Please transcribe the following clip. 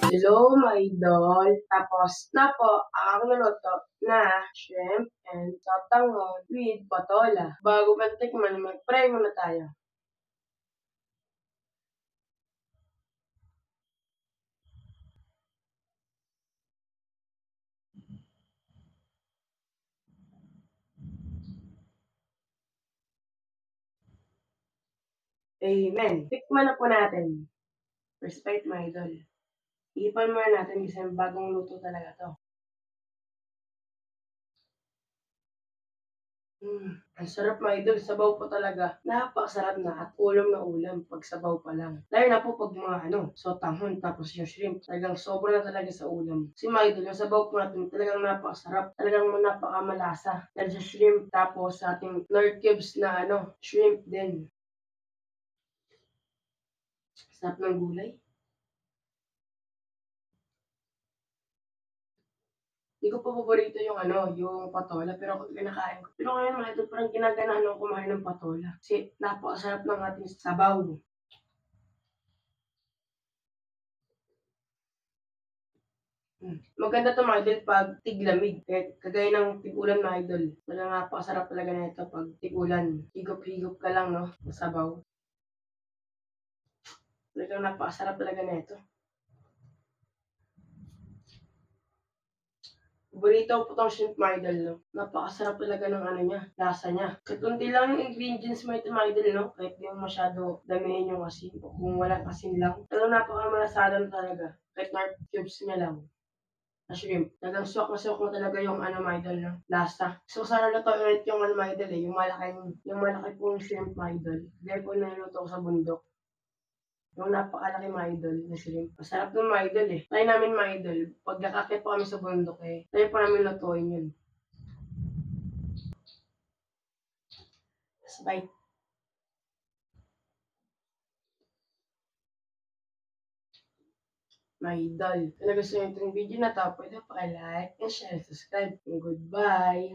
Hello, my idol. Tapos na po ang nuluto na shrimp and sotanghon with patola. Bago mantikman, mag-pray muna tayo. Amen. Tikman na po natin. First bite, my idol. Ipan muna natin kasi bagong luto talaga to. Ang sarap, mga idol. Sabaw po talaga. Napakasarap na at ulam na ulam pag sabaw pa lang. Lalo na po pag mga sotanghon tapos yung shrimp. Talagang sobra na talaga sa ulam. Si mga idol, yung sabaw po natin talagang napakasarap. Talagang napakamalasa. Dahil sa shrimp tapos sa ating Lord cubes na shrimp din. Sarap ng gulay. Hindi ko pa paborito yung yung patola, pero ako kinakain ko. Pero ngayon mga idol, parang ginaganahan ako kumain ng patola. Kasi napakasarap ng ating sabaw. Maganda 'to mga idol 'pag tig-lamig, kagaya ng tig-ulan mga idol. Talagang napakasarap talaga nito 'pag tig-ulan. Higop-higop ka lang 'no, sa sabaw. Talagang napakasarap talaga nito. Paborito ko po 'tong shrimp mga idol 'no. Napakasarap talaga ng niya, lasa niya. Kahit konti lang yung ingredients mo ito mga idol 'no, kahit di mo masyado damihin yung asin o kung walang asin lang. Talagang napakamalasada na talaga, kahit na cubes niya lang. Na shrimp. Talagang swak na swak mo talaga yung mga idol, no? Lasa. So, sana luto ulit yung mga idol eh. Yung malaki pong shrimp mga idol. Dahil po naluto ko sa bundok. Yung napakalaki mga idol na shrimp. Masarap ng mga idol eh. Tayo namin mga idol. Pag nakakit po kami sa bundok eh, tayo po namin lutuin yun. Bye. Mga idol. Kung nagustuhan nyo itong video na to, pwede pa like and share, subscribe. Goodbye.